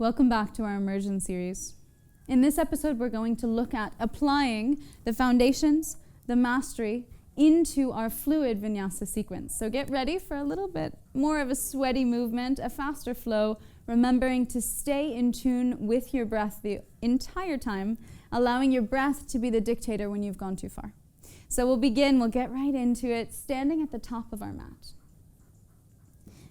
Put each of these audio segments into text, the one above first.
Welcome back to our immersion series. In this episode, we're going to look at applying the foundations, the mastery, into our fluid vinyasa sequence. So get ready for a little bit more of a sweaty movement, a faster flow, remembering to stay in tune with your breath the entire time, allowing your breath to be the dictator when you've gone too far. So we'll get right into it, standing at the top of our mat.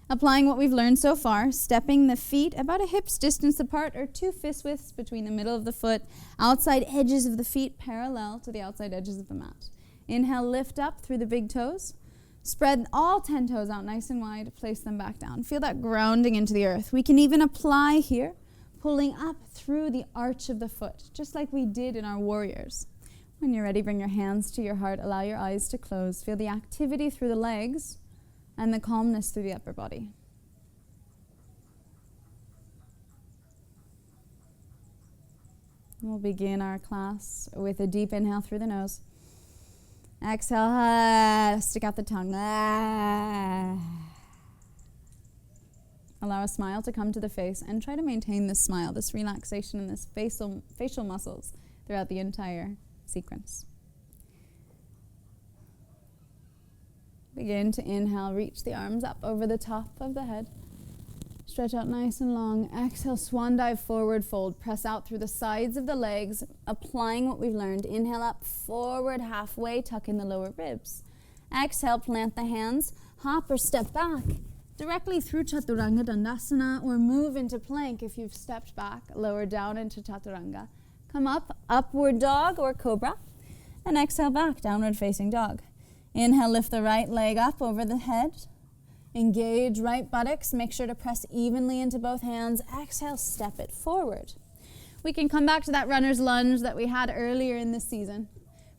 Applying what we've learned so far, stepping the feet about a hip's distance apart or 2 fist widths between the middle of the foot, outside edges of the feet parallel to the outside edges of the mat. Inhale, lift up through the big toes. Spread all 10 toes out nice and wide, place them back down. Feel that grounding into the earth. We can even apply here, pulling up through the arch of the foot, just like we did in our warriors. When you're ready, bring your hands to your heart, allow your eyes to close. Feel the activity through the legs and the calmness through the upper body. We'll begin our class with a deep inhale through the nose. Exhale, stick out the tongue. Allow a smile to come to the face and try to maintain this smile, this relaxation and this facial muscles throughout the entire sequence. Begin to inhale, reach the arms up over the top of the head. Stretch out nice and long. Exhale, swan dive, forward fold. Press out through the sides of the legs, applying what we've learned. Inhale up, forward halfway, tuck in the lower ribs. Exhale, plant the hands, hop or step back directly through Chaturanga Dandasana, or move into plank if you've stepped back, lower down into Chaturanga. Come up, upward dog or cobra, and exhale back, downward facing dog. Inhale, lift the right leg up over the head. Engage right buttocks. Make sure to press evenly into both hands. Exhale, step it forward. We can come back to that runner's lunge that we had earlier in this season.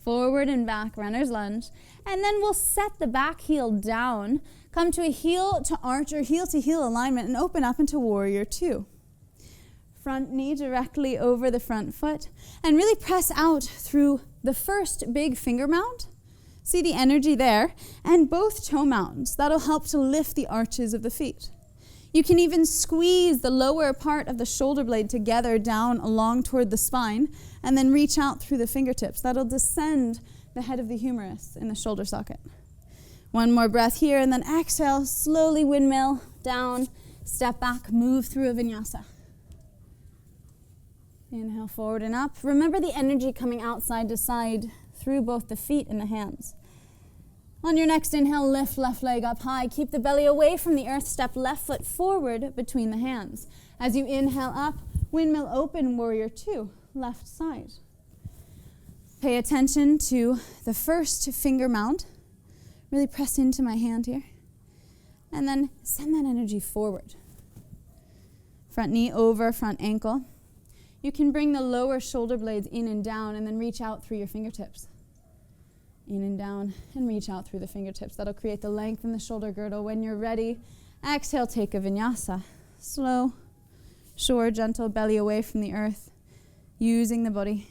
Forward and back, runner's lunge. And then we'll set the back heel down. Come to a heel to arch or heel to heel alignment and open up into warrior two. Front knee directly over the front foot. And really press out through the first big finger mount. See the energy there, and both toe mounts. That'll help to lift the arches of the feet. You can even squeeze the lower part of the shoulder blade together down along toward the spine, and then reach out through the fingertips. That'll descend the head of the humerus in the shoulder socket. One more breath here, and then exhale, slowly windmill, down, step back, move through a vinyasa. Inhale forward and up. Remember the energy coming outside to side through both the feet and the hands. On your next inhale, lift left leg up high. Keep the belly away from the earth. Step left foot forward between the hands. As you inhale up, windmill open, warrior two, left side. Pay attention to the first finger mount. Really press into my hand here. And then send that energy forward. Front knee over front ankle. You can bring the lower shoulder blades in and down and then reach out through your fingertips. In and down and reach out through the fingertips. That'll create the length in the shoulder girdle. When you're ready, exhale, take a vinyasa. Slow, sure, gentle, belly away from the earth, using the body.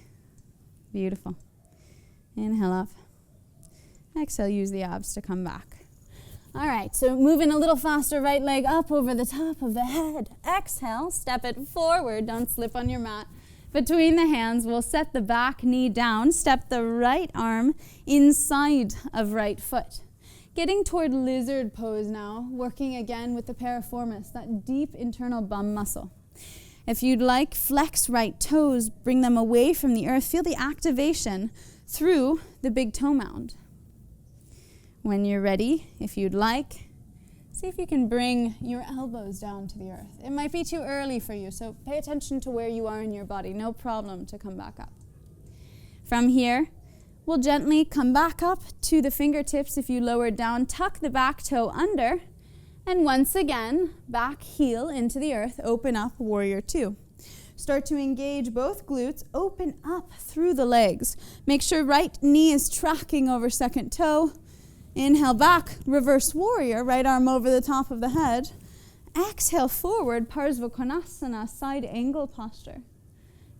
Beautiful. Inhale up. Exhale, use the abs to come back. All right, so moving a little faster, right leg up over the top of the head. Exhale, step it forward. Don't slip on your mat. Between the hands, we'll set the back knee down. Step the right arm inside of right foot. Getting toward lizard pose now, working again with the piriformis, that deep internal bum muscle. If you'd like, flex right toes, bring them away from the earth. Feel the activation through the big toe mound. When you're ready, if you'd like, see if you can bring your elbows down to the earth. It might be too early for you, so pay attention to where you are in your body. No problem to come back up. From here, we'll gently come back up to the fingertips. If you lower down, tuck the back toe under, and once again, back heel into the earth, open up, warrior two. Start to engage both glutes, open up through the legs. Make sure right knee is tracking over second toe. Inhale back, reverse warrior, right arm over the top of the head. Exhale forward, Parsva Konasana, side angle posture.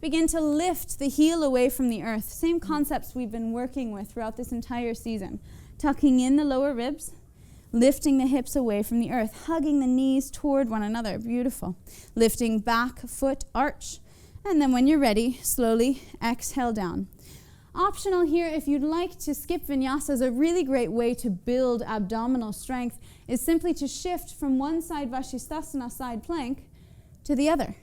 Begin to lift the heel away from the earth. Same concepts we've been working with throughout this entire season. Tucking in the lower ribs, Lifting the hips away from the earth, hugging the knees toward one another. Beautiful. Lifting back foot arch. And then when you're ready, slowly exhale down. Optional here, if you'd like to skip vinyasas, a really great way to build abdominal strength is simply to shift from one side Vashisthasana, side plank, to the other.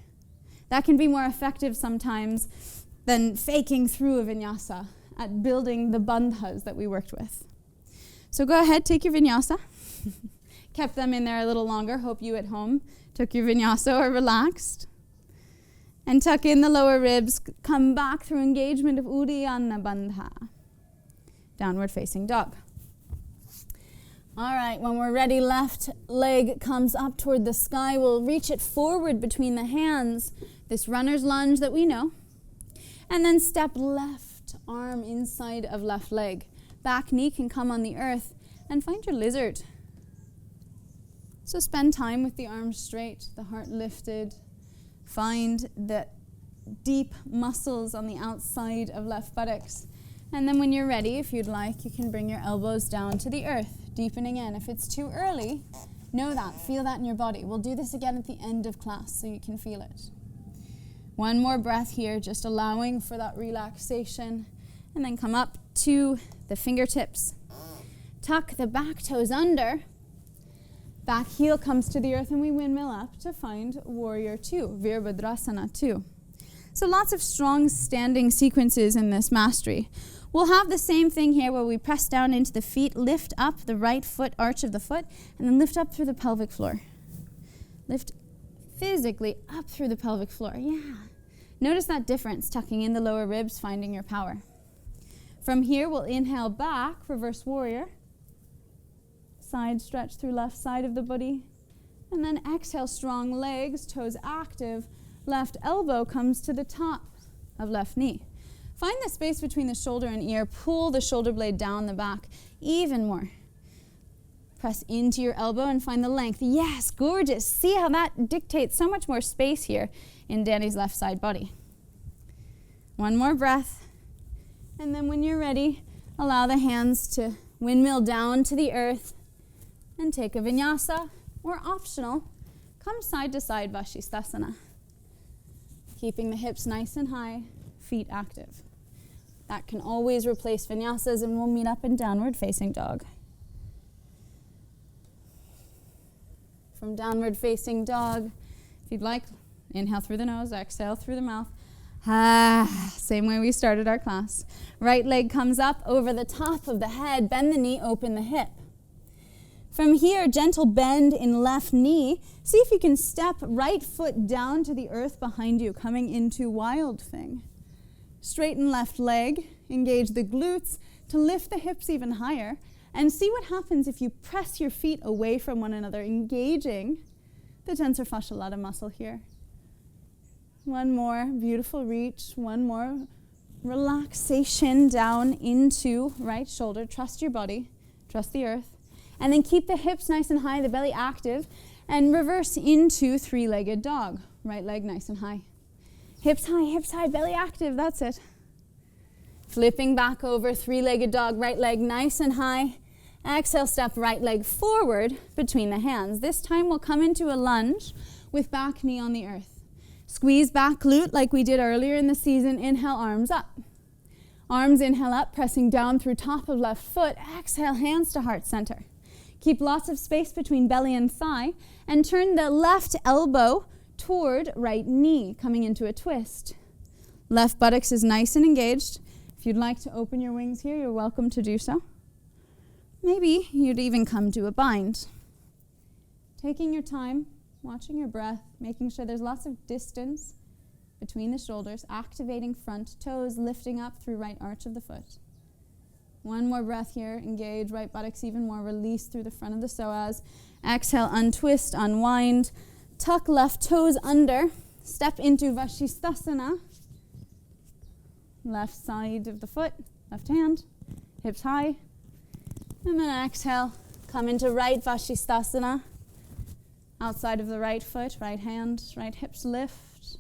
That can be more effective sometimes than faking through a vinyasa at building the bandhas that we worked with. So go ahead, take your vinyasa. Kept them in there a little longer. Hope you at home took your vinyasa or relaxed. And tuck in the lower ribs. Come back through engagement of Uddiyana Bandha. Downward facing dog. All right, when we're ready, left leg comes up toward the sky. We'll reach it forward between the hands. This runner's lunge that we know. And then step left arm inside of left leg. Back knee can come on the earth. And find your lizard. So spend time with the arms straight, the heart lifted. Find the deep muscles on the outside of left buttocks. And then when you're ready, if you'd like, you can bring your elbows down to the earth, deepening in. If it's too early, know that, feel that in your body. We'll do this again at the end of class so you can feel it. One more breath here, just allowing for that relaxation. And then come up to the fingertips. Tuck the back toes under. Back heel comes to the earth and we windmill up to find Warrior 2, Virabhadrasana 2. So lots of strong standing sequences in this mastery. We'll have the same thing here where we press down into the feet, lift up the right foot, arch of the foot, and then lift up through the pelvic floor. Lift physically up through the pelvic floor. Yeah. Notice that difference, tucking in the lower ribs, finding your power. From here, we'll inhale back, reverse warrior. Side stretch through left side of the body. And then exhale, strong legs, toes active. Left elbow comes to the top of left knee. Find the space between the shoulder and ear. Pull the shoulder blade down the back even more. Press into your elbow and find the length. Yes, gorgeous. See how that dictates so much more space here in Danny's left side body. One more breath. And then when you're ready, allow the hands to windmill down to the earth and take a vinyasa, or optional, come side to side Vashisthasana. Keeping the hips nice and high, feet active. That can always replace vinyasas, and we'll meet up in downward facing dog. From downward facing dog, if you'd like, inhale through the nose, exhale through the mouth. Same way we started our class. Right leg comes up over the top of the head, bend the knee, open the hip. From here, gentle bend in left knee. See if you can step right foot down to the earth behind you, coming into wild thing. Straighten left leg, engage the glutes to lift the hips even higher, and see what happens if you press your feet away from one another, engaging the tensor fascia lata muscle here. One more, beautiful reach. One more, relaxation down into right shoulder. Trust your body, trust the earth. And then keep the hips nice and high, the belly active, and reverse into three-legged dog. Right leg nice and high. Hips high, belly active, that's it. Flipping back over, three-legged dog, right leg nice and high. Exhale, step right leg forward between the hands. This time we'll come into a lunge with back knee on the earth. Squeeze back glute like we did earlier in the season. Inhale, arms up. Arms inhale up, pressing down through top of left foot. Exhale, hands to heart center. Keep lots of space between belly and thigh, and turn the left elbow toward right knee, coming into a twist. Left buttocks is nice and engaged. If you'd like to open your wings here, you're welcome to do so. Maybe you'd even come to a bind. Taking your time, watching your breath, making sure there's lots of distance between the shoulders, activating front toes, lifting up through right arch of the foot. One more breath here, engage right buttocks even more, release through the front of the psoas. Exhale, untwist, unwind, tuck left toes under, step into Vashisthasana. Left side of the foot, left hand, hips high. And then exhale, come into right Vashisthasana. Outside of the right foot, right hand, right hips lift.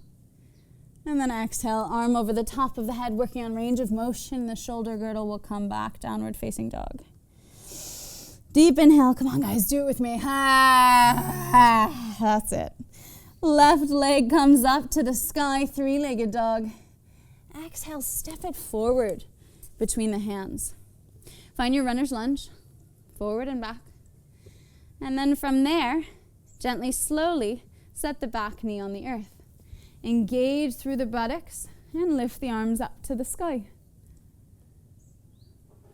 And then exhale, arm over the top of the head, working on range of motion. The shoulder girdle will come back, downward facing dog. Deep inhale. Come on, guys, do it with me. That's it. Left leg comes up to the sky, three-legged dog. Exhale, step it forward between the hands. Find your runner's lunge, forward and back. And then from there, gently, slowly, set the back knee on the earth. Engage through the buttocks and lift the arms up to the sky.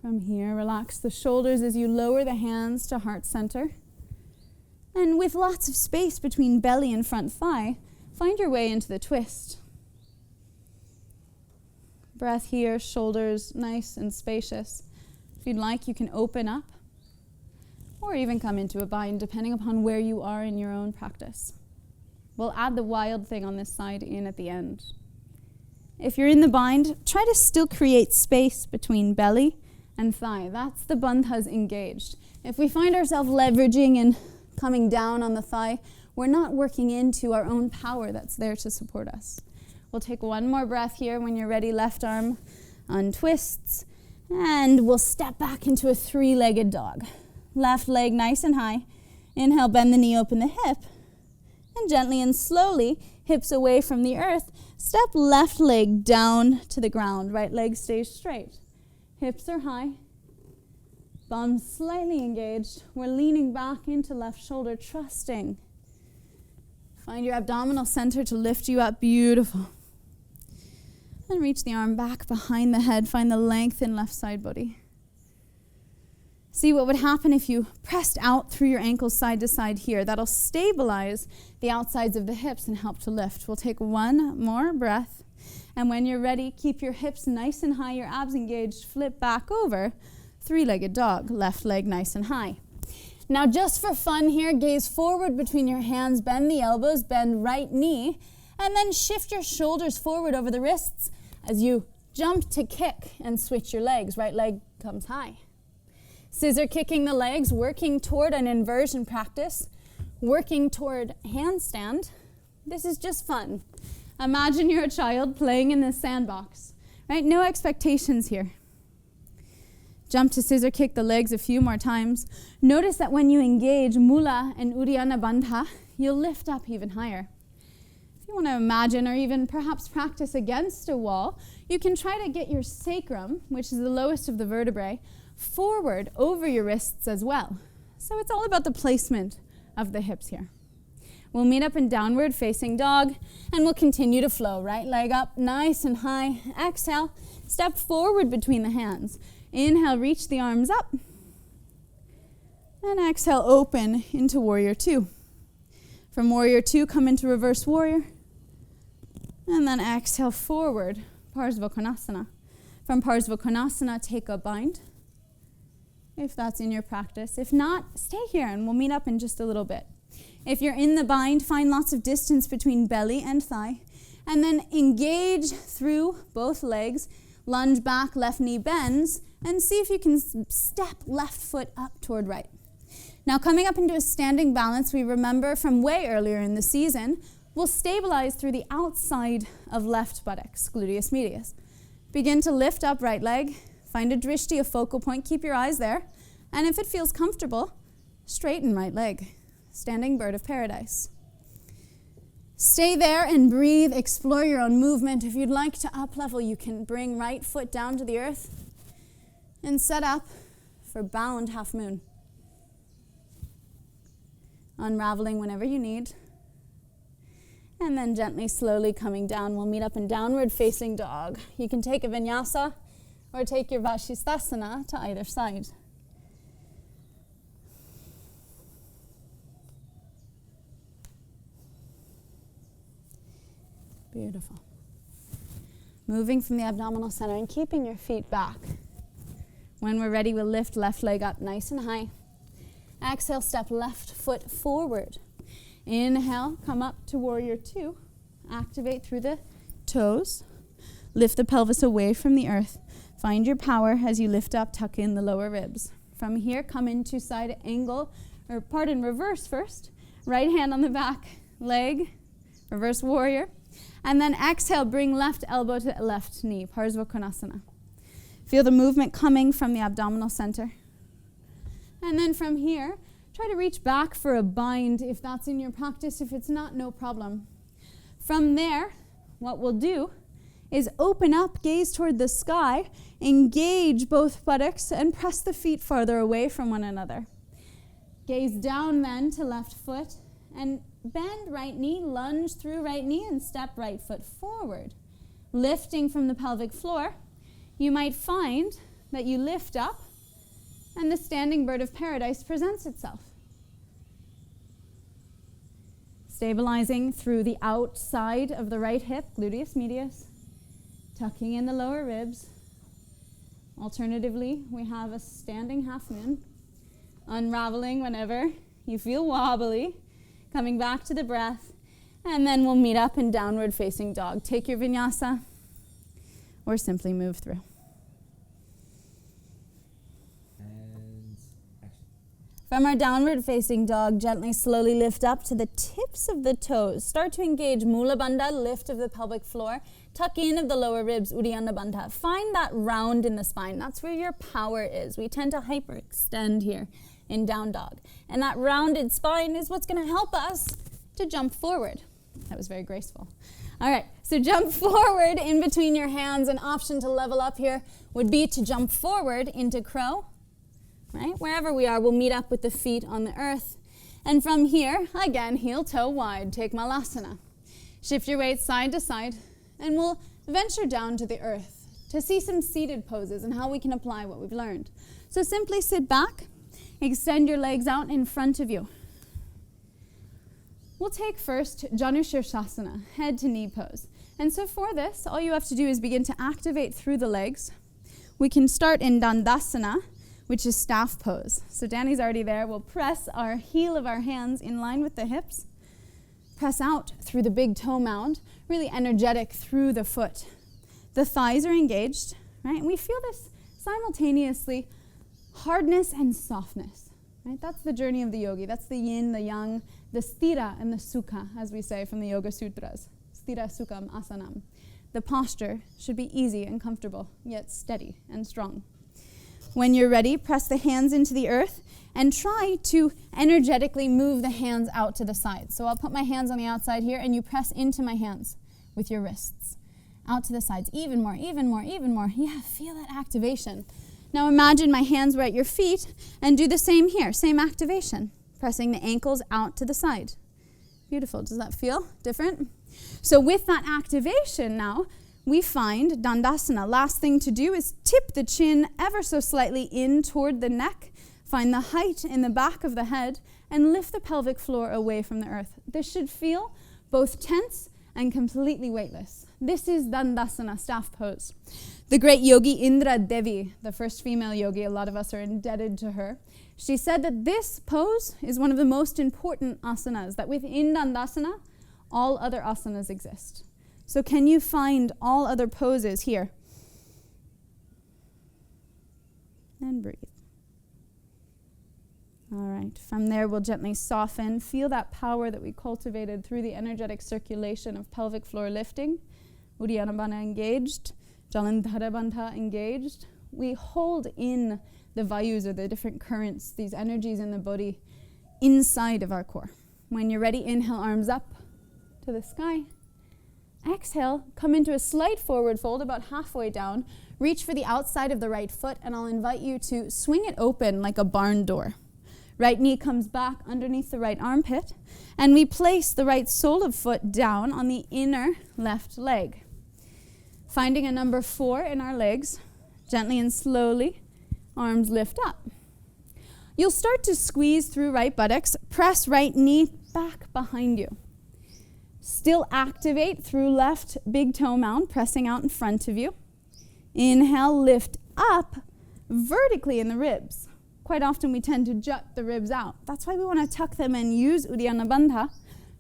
From here, relax the shoulders as you lower the hands to heart center. And with lots of space between belly and front thigh, find your way into the twist. Breath here, shoulders nice and spacious. If you'd like, you can open up or even come into a bind, depending upon where you are in your own practice. We'll add the wild thing on this side in at the end. If you're in the bind, try to still create space between belly and thigh. That's the bandhas engaged. If we find ourselves leveraging and coming down on the thigh, we're not working into our own power that's there to support us. We'll take one more breath here. When you're ready, left arm untwists, and we'll step back into a three-legged dog. Left leg nice and high. Inhale, bend the knee, open the hip, and gently and slowly, hips away from the earth, step left leg down to the ground. Right leg stays straight. Hips are high. Bum slightly engaged. We're leaning back into left shoulder, trusting. Find your abdominal center to lift you up. Beautiful. And reach the arm back behind the head. Find the length in left side body. See what would happen if you pressed out through your ankles side to side here. That'll stabilize the outsides of the hips and help to lift. We'll take one more breath. And when you're ready, keep your hips nice and high, your abs engaged, flip back over. Three-legged dog, left leg nice and high. Now just for fun here, gaze forward between your hands, bend the elbows, bend right knee, and then shift your shoulders forward over the wrists as you jump to kick and switch your legs. Right leg comes high. Scissor kicking the legs, working toward an inversion practice, working toward handstand. This is just fun. Imagine you're a child playing in this sandbox, right? No expectations here. Jump to scissor kick the legs a few more times. Notice that when you engage Mula and Uddiyana Bandha, you'll lift up even higher. If you want to imagine or even perhaps practice against a wall, you can try to get your sacrum, which is the lowest of the vertebrae, forward over your wrists as well. So it's all about the placement of the hips here. We'll meet up in downward facing dog, and we'll continue to flow. Right leg up, nice and high. Exhale, step forward between the hands. Inhale, reach the arms up. And exhale, open into warrior two. From warrior two, come into reverse warrior. And then exhale forward, Parsvakonasana. From Parsvakonasana, take a bind, if that's in your practice. If not, stay here and we'll meet up in just a little bit. If you're in the bind, find lots of distance between belly and thigh, and then engage through both legs, lunge back, left knee bends, and see if you can step left foot up toward right. Now coming up into a standing balance, we remember from way earlier in the season, we'll stabilize through the outside of left buttocks, gluteus medius. Begin to lift up right leg, find a drishti, a focal point, keep your eyes there, and if it feels comfortable, straighten right leg, standing bird of paradise. Stay there and breathe, explore your own movement. If you'd like to up level, you can bring right foot down to the earth and set up for bound half moon. Unraveling whenever you need. And then gently, slowly coming down. We'll meet up in downward facing dog. You can take a vinyasa or take your vashisthasana to either side. Beautiful. Moving from the abdominal center and keeping your feet back. When we're ready, we'll lift left leg up nice and high. Exhale, step left foot forward. Inhale, come up to warrior two. Activate through the toes. Lift the pelvis away from the earth. Find your power as you lift up, tuck in the lower ribs. From here, come into side angle, reverse first. Right hand on the back leg, reverse warrior. And then exhale, bring left elbow to left knee, Parsvakonasana. Feel the movement coming from the abdominal center. And then from here, try to reach back for a bind if that's in your practice. If it's not, no problem. From there, what we'll do is open up, gaze toward the sky, engage both buttocks, and press the feet farther away from one another. Gaze down then to left foot, and bend right knee, lunge through right knee, and step right foot forward. Lifting from the pelvic floor, you might find that you lift up, and the standing bird of paradise presents itself. Stabilizing through the outside of the right hip, gluteus medius, tucking in the lower ribs. Alternatively, we have a standing half moon, unraveling whenever you feel wobbly, coming back to the breath, and then we'll meet up in downward facing dog. Take your vinyasa, or simply move through. From our downward facing dog, gently, slowly lift up to the tips of the toes. Start to engage Mula Bandha, lift of the pelvic floor. Tuck in of the lower ribs, Uddiyana Bandha. Find that round in the spine. That's where your power is. We tend to hyperextend here in down dog. And that rounded spine is what's going to help us to jump forward. That was very graceful. All right, so jump forward in between your hands. An option to level up here would be to jump forward into crow. Right? Wherever we are, we'll meet up with the feet on the earth. And from here, again, heel toe wide, take Malasana. Shift your weight side to side, and we'll venture down to the earth to see some seated poses and how we can apply what we've learned. So simply sit back, extend your legs out in front of you. We'll take first Janushirshasana, head to knee pose. And so for this, all you have to do is begin to activate through the legs. We can start in Dandasana, which is staff pose. So Danny's already there. We'll press our heel of our hands in line with the hips. Press out through the big toe mound, really energetic through the foot. The thighs are engaged, right? And we feel this simultaneously, hardness and softness, right? That's the journey of the yogi. That's the yin, the yang, the sthira and the sukha, as we say from the Yoga Sutras. Sthira sukham asanam. The posture should be easy and comfortable, yet steady and strong. When you're ready, press the hands into the earth and try to energetically move the hands out to the side. So I'll put my hands on the outside here, and you press into my hands with your wrists. Out to the sides, even more, even more, even more. Yeah, feel that activation. Now imagine my hands were at your feet, and do the same here, same activation. Pressing the ankles out to the side. Beautiful, does that feel different? So with that activation now, we find Dandasana. Last thing to do is tip the chin ever so slightly in toward the neck. Find the height in the back of the head and lift the pelvic floor away from the earth. This should feel both tense and completely weightless. This is Dandasana, staff pose. The great yogi Indra Devi, the first female yogi, a lot of us are indebted to her. She said that this pose is one of the most important asanas, that within Dandasana, all other asanas exist. So can you find all other poses here? And breathe. All right, from there we'll gently soften. Feel that power that we cultivated through the energetic circulation of pelvic floor lifting. Uddiyana Bandha engaged, Jalandhara Bandha engaged. We hold in the vayus, or the different currents, these energies in the body inside of our core. When you're ready, inhale, arms up to the sky. Exhale, come into a slight forward fold, about halfway down. Reach for the outside of the right foot, and I'll invite you to swing it open like a barn door. Right knee comes back underneath the right armpit, and we place the right sole of foot down on the inner left leg. Finding a number 4 in our legs, gently and slowly, arms lift up. You'll start to squeeze through right buttocks, press right knee back behind you. Still activate through left big toe mound, pressing out in front of you. Inhale, lift up vertically in the ribs. Quite often we tend to jut the ribs out. That's why we want to tuck them and use Uddiyana Bandha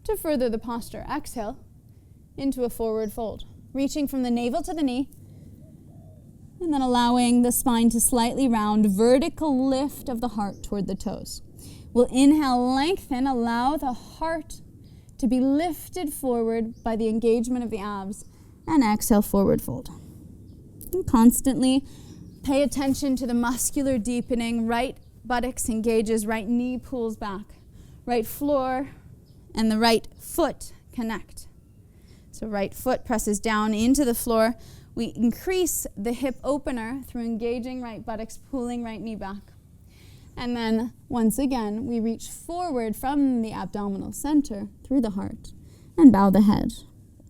to further the posture. Exhale into a forward fold, reaching from the navel to the knee, and then allowing the spine to slightly round, vertical lift of the heart toward the toes. We'll inhale, lengthen, allow the heart to be lifted forward by the engagement of the abs, and exhale, forward fold. And constantly pay attention to the muscular deepening right buttocks engages, right knee pulls back, right floor and the right foot connect. So right foot presses down into the floor. We increase the hip opener through engaging right buttocks, pulling right knee back. And then once again, we reach forward from the abdominal center through the heart and bow the head.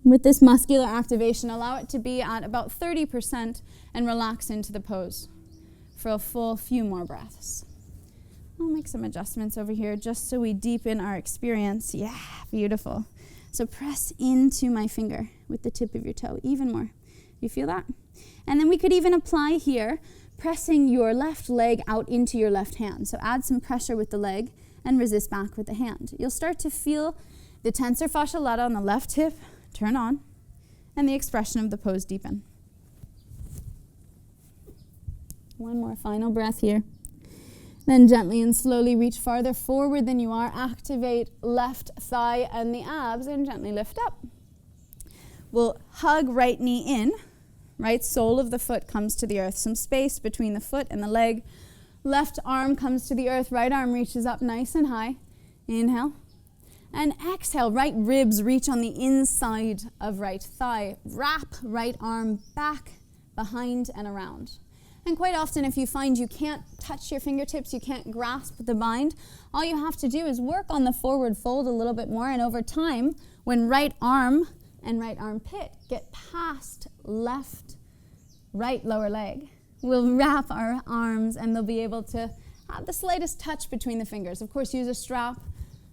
With this muscular activation, allow it to be at about 30% and relax into the pose for a full few more breaths. I'll make some adjustments over here just so we deepen our experience. Yeah, beautiful. So press into my finger with the tip of your toe even more. You feel that? And then we could even apply here, pressing your left leg out into your left hand. So add some pressure with the leg and resist back with the hand. You'll start to feel the tensor fascia lata on the left hip turn on and the expression of the pose deepen. One more final breath here. Then gently and slowly reach farther forward than you are. Activate left thigh and the abs and gently lift up. We'll hug right knee in. Right sole of the foot comes to the earth. Some space between the foot and the leg. Left arm comes to the earth. Right arm reaches up nice and high. Inhale. And exhale. Right ribs reach on the inside of right thigh. Wrap right arm back, behind, and around. And quite often, if you find you can't touch your fingertips, you can't grasp the bind, all you have to do is work on the forward fold a little bit more. And over time, when right arm and right armpit get past right lower leg, we'll wrap our arms and they'll be able to have the slightest touch between the fingers. Of course, use a strap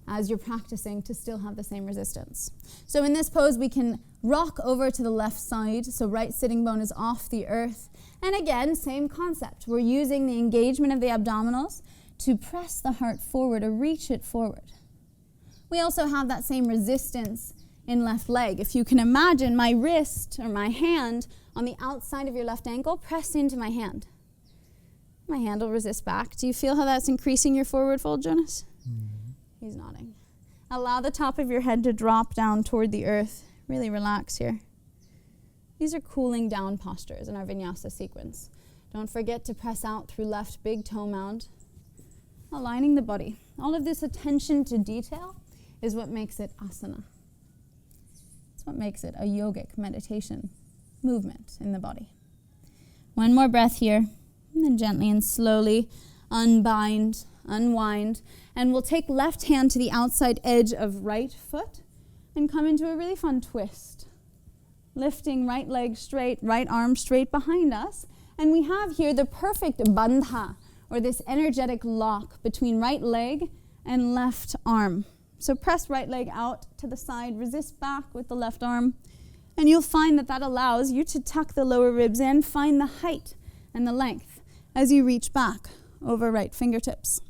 as you're practicing to still have the same resistance. So in this pose, we can rock over to the left side, so right sitting bone is off the earth. And again, same concept. We're using the engagement of the abdominals to press the heart forward or reach it forward. We also have that same resistance in left leg. If you can imagine my wrist or my hand on the outside of your left ankle, press into my hand. My hand will resist back. Do you feel how that's increasing your forward fold, Jonas? Mm-hmm. He's nodding. Allow the top of your head to drop down toward the earth. Really relax here. These are cooling down postures in our vinyasa sequence. Don't forget to press out through left big toe mound, aligning the body. All of this attention to detail is what makes it asana. It's what makes it a yogic meditation movement in the body. One more breath here, and then gently and slowly unwind, and we'll take left hand to the outside edge of right foot and come into a really fun twist. Lifting right leg straight, right arm straight behind us. And we have here the perfect bandha, or this energetic lock between right leg and left arm. So press right leg out to the side, resist back with the left arm, and you'll find that that allows you to tuck the lower ribs in, find the height and the length as you reach back over right fingertips.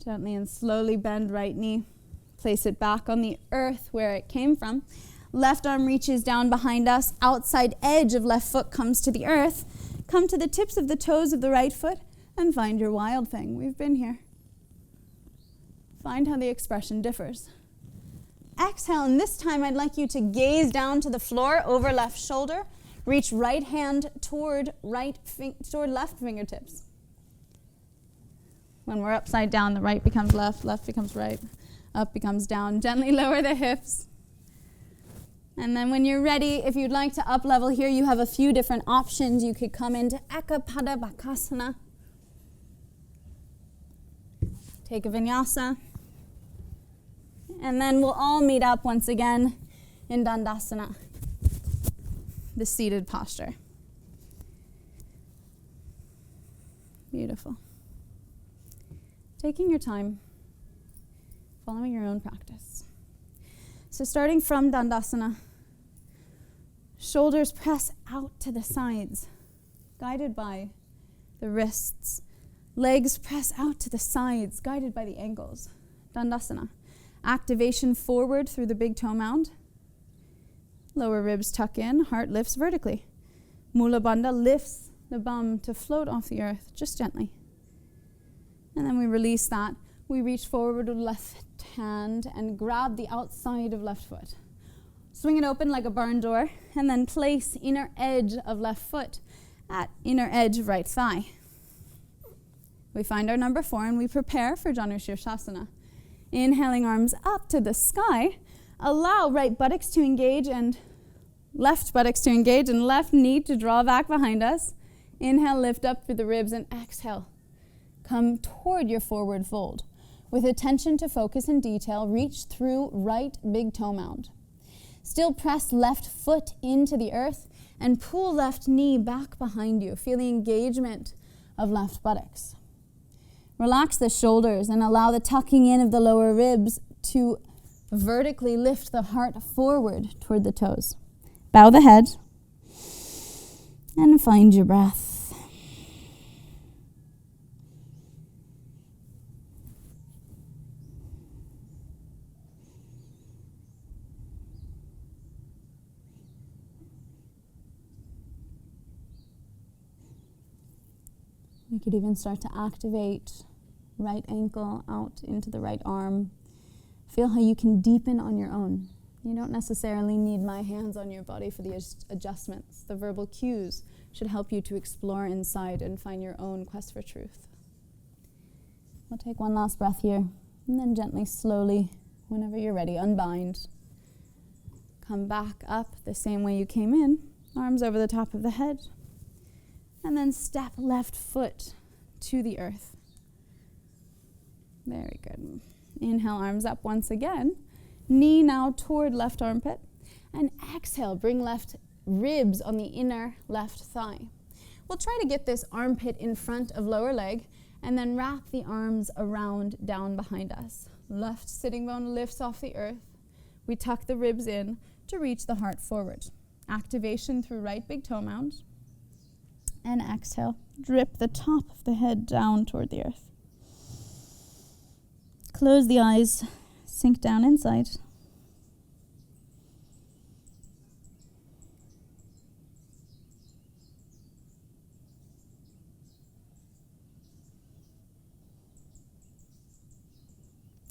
Gently and slowly bend right knee. Place it back on the earth where it came from. Left arm reaches down behind us. Outside edge of left foot comes to the earth. Come to the tips of the toes of the right foot and find your wild thing. We've been here. Find how the expression differs. Exhale, and this time I'd like you to gaze down to the floor over left shoulder. Reach right hand toward left fingertips. When we're upside down, the right becomes left, left becomes right, up becomes down. Gently lower the hips. And then when you're ready, if you'd like to up level here, you have a few different options. You could come into Ekapada Bakasana. Take a vinyasa. And then we'll all meet up once again in Dandasana, the seated posture. Beautiful. Taking your time, following your own practice. So starting from Dandasana, shoulders press out to the sides, guided by the wrists. Legs press out to the sides, guided by the ankles. Dandasana. Activation forward through the big toe mound. Lower ribs tuck in, heart lifts vertically. Mula Bandha lifts the bum to float off the earth, just gently. And then we release that. We reach forward with left hand and grab the outside of left foot. Swing it open like a barn door, and then place inner edge of left foot at inner edge of right thigh. We find our number 4 and we prepare for Janushirshasana. Inhaling arms up to the sky. Allow right buttocks to engage and left buttocks to engage and left knee to draw back behind us. Inhale, lift up through the ribs, and exhale. Come toward your forward fold. With attention to focus and detail, reach through right big toe mound. Still press left foot into the earth and pull left knee back behind you. Feel the engagement of left buttocks. Relax the shoulders and allow the tucking in of the lower ribs to vertically lift the heart forward toward the toes. Bow the head and find your breath. You could even start to activate right ankle out into the right arm. Feel how you can deepen on your own. You don't necessarily need my hands on your body for the adjustments. The verbal cues should help you to explore inside and find your own quest for truth. We'll take one last breath here, and then gently, slowly, whenever you're ready, unbind. Come back up the same way you came in, arms over the top of the head. And then step left foot to the earth. Very good. Inhale, arms up once again. Knee now toward left armpit. And exhale, bring left ribs on the inner left thigh. We'll try to get this armpit in front of lower leg and then wrap the arms around down behind us. Left sitting bone lifts off the earth. We tuck the ribs in to reach the heart forward. Activation through right big toe mound. And exhale, drip the top of the head down toward the earth. Close the eyes, sink down inside.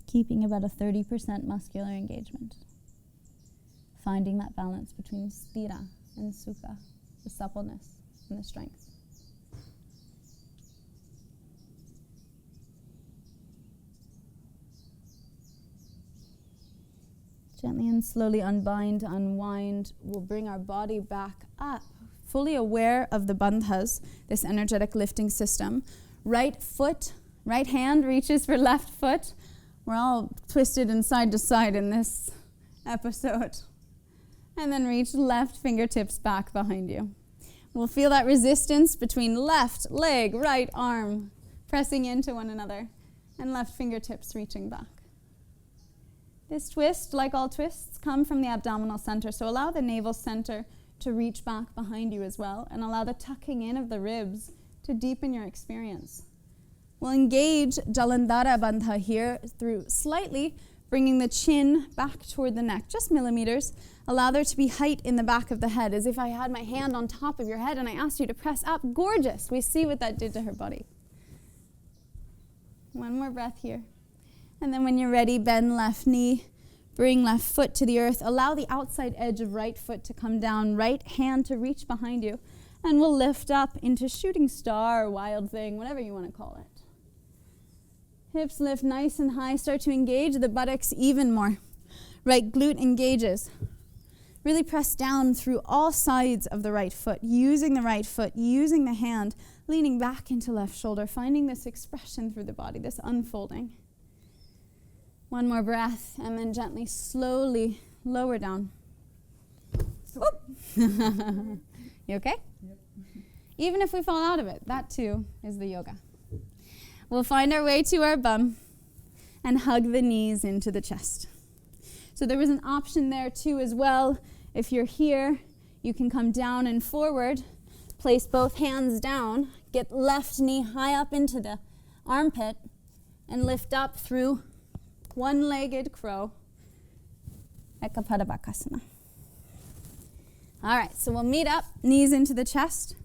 Keeping about a 30% muscular engagement. Finding that balance between sthira and sukha, the suppleness and the strength. Gently and slowly unbind, unwind. We'll bring our body back up, fully aware of the bandhas, this energetic lifting system. Right foot, right hand reaches for left foot. We're all twisted and side to side in this episode. And then reach left fingertips back behind you. We'll feel that resistance between left leg, right arm, pressing into one another, and left fingertips reaching back. This twist, like all twists, come from the abdominal center, so allow the navel center to reach back behind you as well, and allow the tucking in of the ribs to deepen your experience. We'll engage Jalandhara Bandha here through slightly bringing the chin back toward the neck, just millimeters. Allow there to be height in the back of the head, as if I had my hand on top of your head and I asked you to press up. Gorgeous. We see what that did to her body. One more breath here. And then when you're ready, bend left knee, bring left foot to the earth. Allow the outside edge of right foot to come down, right hand to reach behind you, and we'll lift up into shooting star, wild thing, whatever you want to call it. Hips lift nice and high. Start to engage the buttocks even more. Right glute engages. Really press down through all sides of the right foot, using the right foot, using the hand, leaning back into left shoulder, finding this expression through the body, this unfolding. One more breath, and then gently, slowly lower down. You okay? Yep. Even if we fall out of it, that too is the yoga. We'll find our way to our bum and hug the knees into the chest. So there was an option there too as well. If you're here, you can come down and forward, place both hands down, get left knee high up into the armpit, and lift up through one-legged crow, Ekapada Bakasana. All right, so we'll meet up, knees into the chest.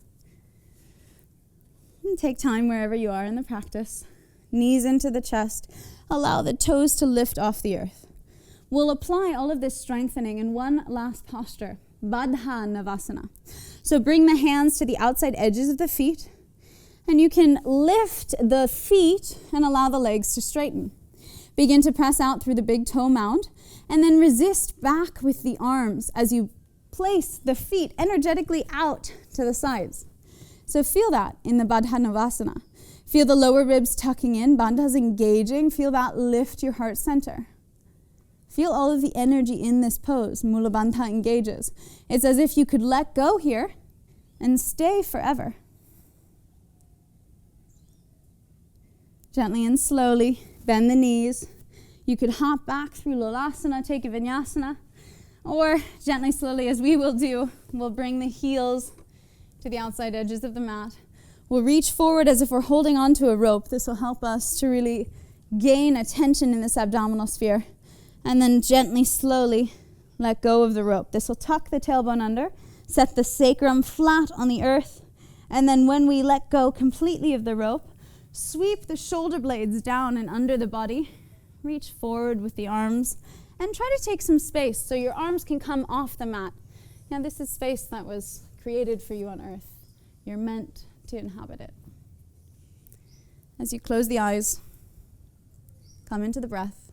And take time wherever you are in the practice. Knees into the chest. Allow the toes to lift off the earth. We'll apply all of this strengthening in one last posture, Baddha Navasana. So bring the hands to the outside edges of the feet, and you can lift the feet and allow the legs to straighten. Begin to press out through the big toe mound, and then resist back with the arms as you place the feet energetically out to the sides. So feel that in the Baddha Navasana. Feel the lower ribs tucking in, bandha's engaging. Feel that lift your heart center. Feel all of the energy in this pose. Mula Bandha engages. It's as if you could let go here and stay forever. Gently and slowly, bend the knees. You could hop back through Lolasana, take a vinyasa, or gently, slowly, as we will do, we'll bring the heels to the outside edges of the mat. We'll reach forward as if we're holding onto a rope. This will help us to really gain attention in this abdominal sphere. And then gently, slowly, let go of the rope. This will tuck the tailbone under, set the sacrum flat on the earth, and then when we let go completely of the rope, sweep the shoulder blades down and under the body. Reach forward with the arms, and try to take some space so your arms can come off the mat. Now, this is space that was created for you on earth. You're meant to inhabit it. As you close the eyes, come into the breath.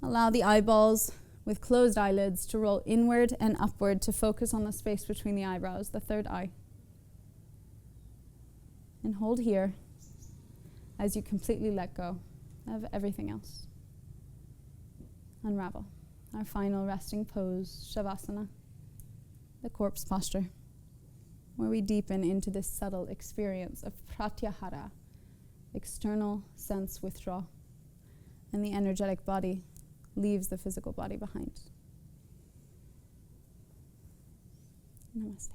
Allow the eyeballs with closed eyelids to roll inward and upward to focus on the space between the eyebrows, the third eye. And hold here as you completely let go of everything else. Unravel. Our final resting pose, Shavasana, the corpse posture, where we deepen into this subtle experience of pratyahara, external sense withdrawal, and the energetic body leaves the physical body behind. Namaste.